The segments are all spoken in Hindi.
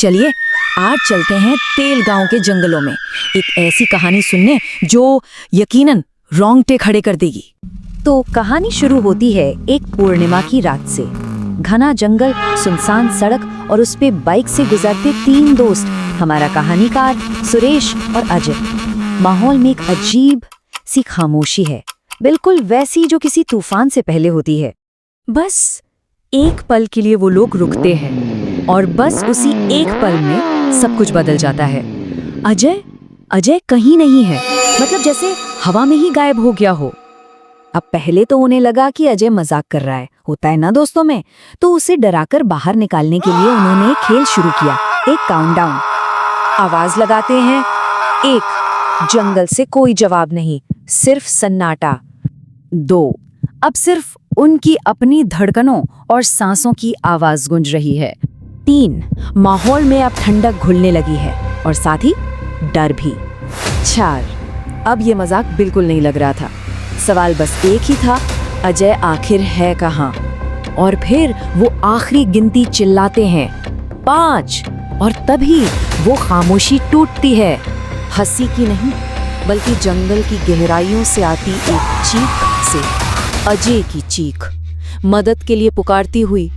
चलिए आज चलते हैं तेल गांव के जंगलों में एक ऐसी कहानी सुनने जो यकीनन रोंगटे खड़े कर देगी। तो कहानी शुरू होती है एक पूर्णिमा की रात से। घना जंगल, सुनसान सड़क और उस पे बाइक से गुजरते 3 दोस्त, हमारा कहानीकार सुरेश और अजय। माहौल में एक अजीब सी खामोशी है, बिल्कुल वैसी जो किसी तूफान से पहले होती है। बस एक पल के लिए वो लोग रुकते हैं और बस उसी एक पल में सब कुछ बदल जाता है। अजय कहीं नहीं है, मतलब जैसे हवा में ही गायब हो गया हो। अब पहले तो उन्हें लगा कि अजय मजाक कर रहा है, होता है ना दोस्तों में। तो उसे डराकर बाहर निकालने के लिए उन्होंने खेल शुरू किया, एक काउंटडाउन। आवाज लगाते हैं, 1। जंगल से कोई जवाब नहीं, सिर्फ सन्नाटा। 2। अब सिर्फ उनकी अपनी धड़कनों और सांसों की आवाज गूंज रही है। 3। माहौल में अब ठंडक घुलने लगी है और साथ ही डर भी। 4। अब ये मजाक बिल्कुल नहीं लग रहा था। सवाल बस एक ही था, अजय आखिर है कहाँ? और फिर वो आखिरी गिनती चिल्लाते हैं, 5। और तभी वो खामोशी टूटती है। हंसी की नहीं, बल्कि जंगल की गहराइयों से आती एक चीख से, अजय की चीख, मदद के लिए पुकारती हुई।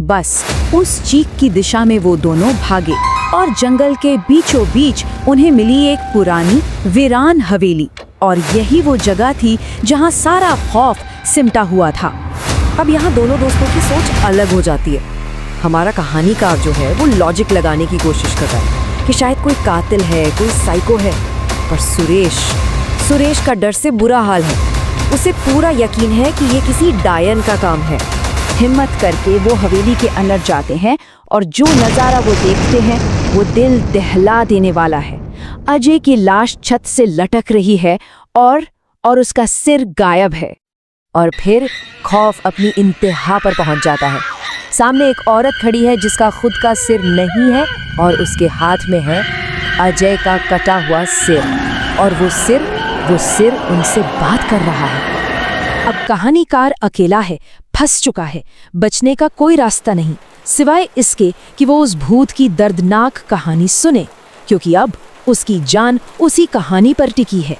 बस उस चीख की दिशा में वो दोनों भागे और जंगल के बीचों बीच उन्हें मिली एक पुरानी वीरान हवेली। और यही वो जगह थी जहां सारा खौफ सिमटा हुआ था। अब यहाँ दोनों दोस्तों की सोच अलग हो जाती है। हमारा कहानीकार जो है वो लॉजिक लगाने की कोशिश कर रहा है कि शायद कोई कातिल है, कोई साइको है। पर सुरेश का डर से बुरा हाल है। उसे पूरा यकीन है कि ये किसी डायन का काम है। हिम्मत करके वो हवेली के अंदर जाते हैं और जो नज़ारा वो देखते हैं वो दिल दहला देने वाला है। अजय की लाश छत से लटक रही है और उसका सिर गायब है। और फिर खौफ अपनी इंतहा पर पहुंच जाता है। सामने एक औरत खड़ी है जिसका खुद का सिर नहीं है और उसके हाथ में है अजय का कटा हुआ सिर। और वो सिर उनसे बात कर रहा है। अब कहानीकार अकेला है, फंस चुका है, बचने का कोई रास्ता नहीं सिवाय इसके कि वो उस भूत की दर्दनाक कहानी सुने, क्योंकि अब उसकी जान उसी कहानी पर टिकी है।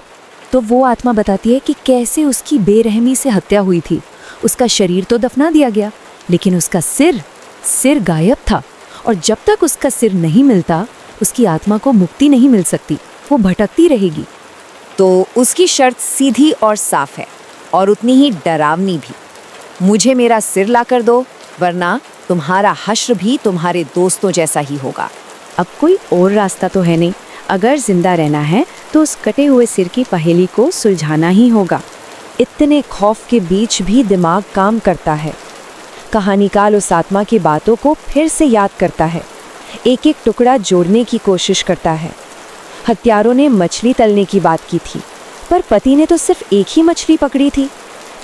तो वो आत्मा बताती है कि कैसे उसकी बेरहमी से हत्या हुई थी। उसका शरीर तो दफना दिया गया, लेकिन उसका सिर गायब था। और जब तक उसका सिर नहीं मिलता, उसकी आत्मा को मुक्ति नहीं मिल सकती, वो भटकती रहेगी। तो उसकी शर्त सीधी और साफ है और उतनी ही डरावनी भी। मुझे मेरा सिर ला कर दो, वरना तुम्हारा हश्र भी तुम्हारे दोस्तों जैसा ही होगा। अब कोई और रास्ता तो है नहीं। अगर जिंदा रहना है तो उस कटे हुए सिर की पहेली को सुलझाना ही होगा। इतने खौफ के बीच भी दिमाग काम करता है। कहानीकार उस आत्मा की बातों को फिर से याद करता है, एक एक टुकड़ा जोड़ने की कोशिश करता है। हत्यारों ने मछली तलने की बात की थी, पर पति ने तो सिर्फ एक ही मछली पकड़ी थी।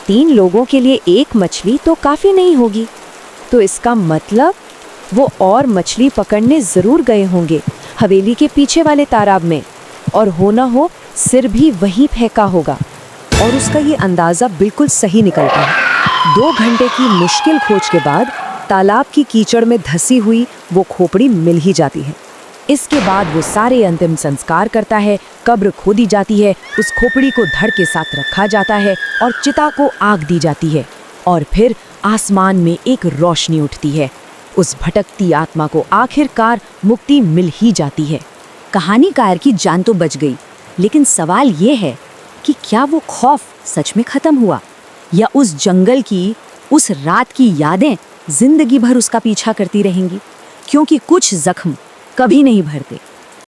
3 लोगों के लिए एक मछली तो काफी नहीं होगी। तो इसका मतलब वो और मछली पकड़ने जरूर गए होंगे हवेली के पीछे वाले तालाब में, और हो ना हो सिर भी वहीं फेंका होगा। और उसका ये अंदाजा बिल्कुल सही निकलता है। 2 घंटे की मुश्किल खोज के बाद तालाब की कीचड़ में धसी हुई वो खोपड़ी मिल ही जाती है। इसके बाद वो सारे अंतिम संस्कार करता है, कब्र खोदी जाती है, उस खोपड़ी को धड़ के साथ रखा जाता है और चिता को आग दी जाती है। और फिर आसमान में एक रोशनी उठती है। उस भटकती आत्मा को आखिरकार मुक्ति मिल ही जाती है। कहानीकार की जान तो बच गई, लेकिन सवाल ये है कि क्या वो खौफ सच में खत्म हुआ, या उस जंगल की उस रात की यादें जिंदगी भर उसका पीछा करती रहेंगी, क्योंकि कुछ जख्म कभी नहीं भरते।